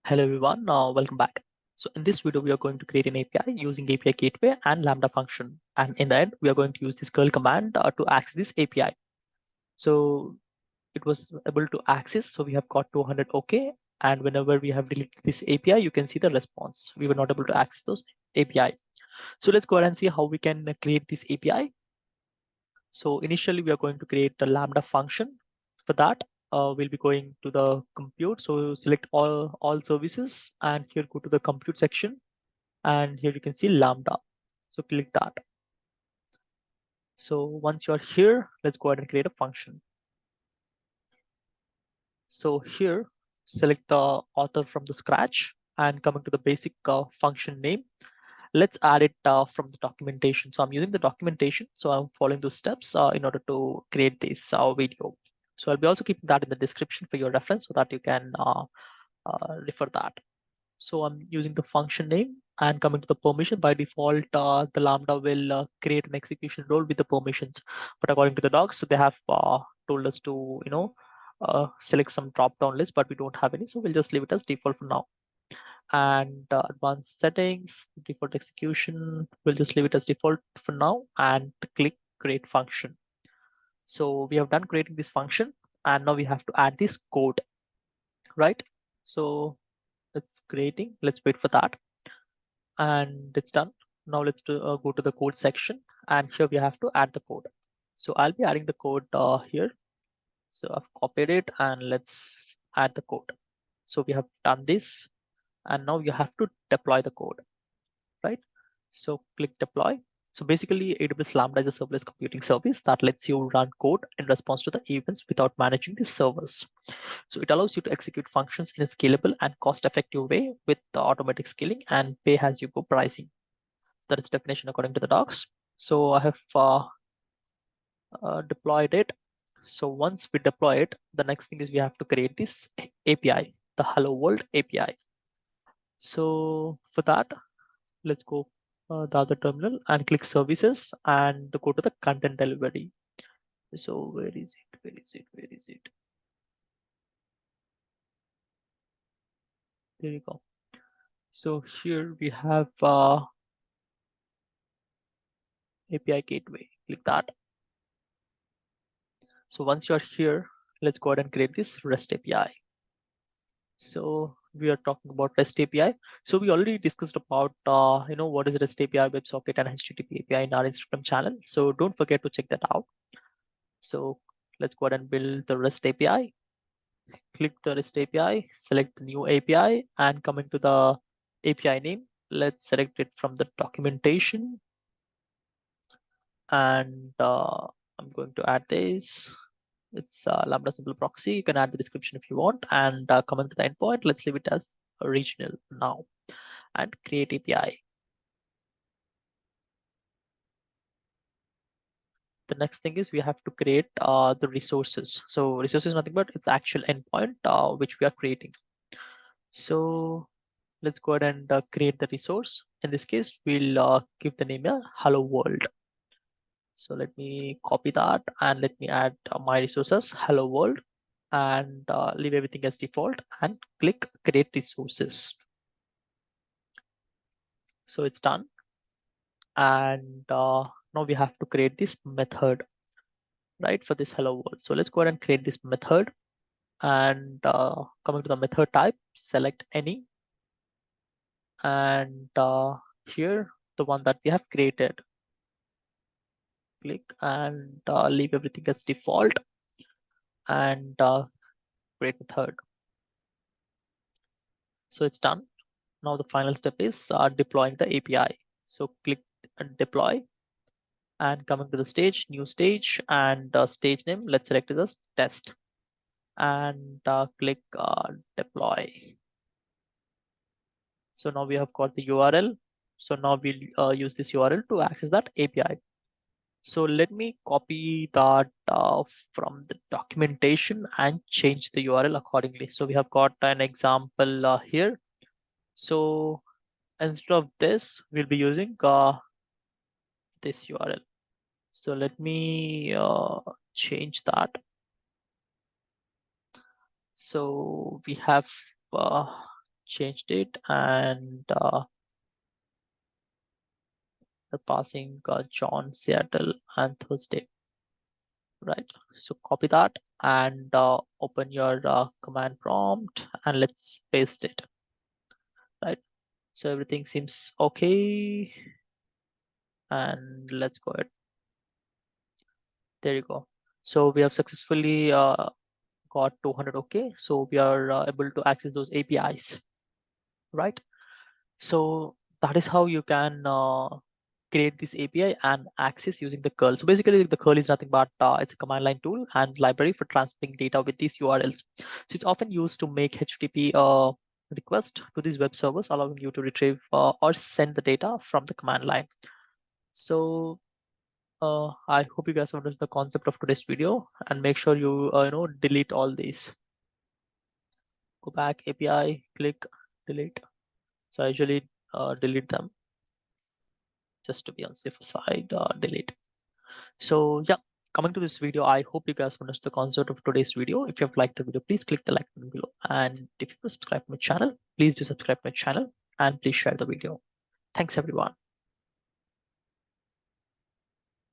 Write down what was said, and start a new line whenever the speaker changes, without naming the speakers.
Hello everyone, welcome back. So in this video, we are going to create an API using API gateway and Lambda function. And in the end, we are going to use this curl command to access this API. So it was able to access. So we have got 200 OK. And whenever we have deleted this API, you can see the response. We were not able to access those API. So let's go ahead and see how we can create this API. So initially, we are going to create the Lambda function. For that, we'll be going to the compute. So select all services, and here go to the compute section. And here you can see Lambda. So click that. So once you're here, let's go ahead and create a function. So here, select the author from the scratch and coming to the basic function name. Let's add it from the documentation. So I'm using the documentation. So I'm following those steps in order to create this video. So I'll be also keeping that in the description for your reference so that you can refer that. So I'm using the function name and coming to the permission. By default, the Lambda will create an execution role with the permissions. But according to the docs, they have told us to, select some drop-down list, but we don't have any. So we'll just leave it as default for now. And advanced settings, default execution, we'll just leave it as default for now and click create function. So we have done creating this function and now we have to add this code, right? So it's creating, let's wait for that. And it's done. Now let's go to the code section and here we have to add the code. So I'll be adding the code here. So I've copied it and let's add the code. So we have done this and now you have to deploy the code, right? So click deploy. So basically AWS Lambda is a serverless computing service that lets you run code in response to the events without managing the servers. So it allows you to execute functions in a scalable and cost-effective way with the automatic scaling and pay-as-you-go pricing. That is definition according to the docs. So I have deployed it. So once we deploy it, the next thing is we have to create this API, the Hello World API. So for that, let's go the other terminal and click services and go to the content delivery. So where is it? Where is it? Where is it? There you go. So here we have API gateway. Click that. So once you're here, let's go ahead and create this REST API. So we are talking about REST API. So we already discussed about what is REST API, WebSocket, and HTTP API in our Instagram channel. So don't forget to check that out. So let's go ahead and build the REST API. Click the REST API, select the new API, and coming to the API name, let's select it from the documentation. And I'm going to add this. It's Lambda simple proxy. You can add the description if you want. And coming to the endpoint, let's leave it as original now and create API. The next thing is we have to create the resources. So resources is nothing but it's actual endpoint which we are creating. So let's go ahead and create the resource. In this case, we'll give the name Hello World. So let me copy that and let me add my resources Hello World and leave everything as default and click create resources. So it's done. And now we have to create this method, right, for this Hello World. So let's go ahead and create this method. And coming to the method type, select any. And here, the one that we have created. Click and leave everything as default and create method. So it's done. Now the final step is deploying the API. So click deploy and coming to the stage, new stage, and stage name, let's select it as test and click deploy. So now we have got the URL. So now we'll use this URL to access that API. So let me copy that from the documentation and change the URL accordingly. So we have got an example here. So instead of this, we'll be using this URL. So let me change that. So we have changed it, and we're passing John, Seattle, and Thursday, right? So copy that and open your command prompt and let's paste it, right? So everything seems okay, and let's go ahead. There you go. So we have successfully got 200 okay. So we are able to access those APIs, right? So that is how you can create this API and access using the curl. So basically the curl is nothing but it's a command line tool and library for transferring data with these URLs. So it's often used to make HTTP request to these web servers, allowing you to retrieve or send the data from the command line. So I hope you guys understand the concept of today's video, and make sure you delete all these. Go back, API, click delete. So I usually delete them just to be on safer side. Delete. So yeah, coming to this video, I hope you guys understood the concept of today's video. If you have liked the video, please click the like button below, and if you subscribe to my channel, please do subscribe to my channel, and please share the video. Thanks everyone.